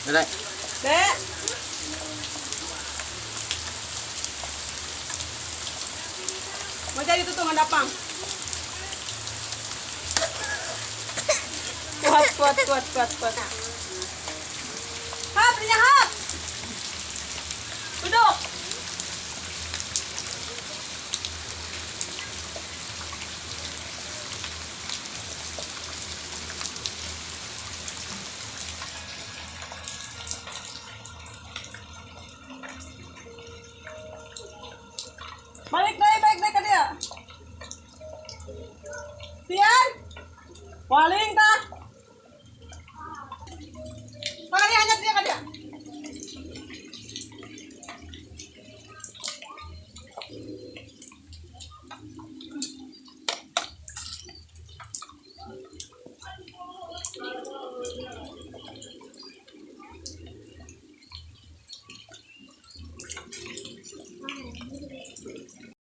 Dek. Dek. Mau jadi itu tuh ngedapang. Kuat. Hap, Linya hap. Duduk. Balik deh ke dia. Tian. Paling tak. Makanya hanya dia ke dia.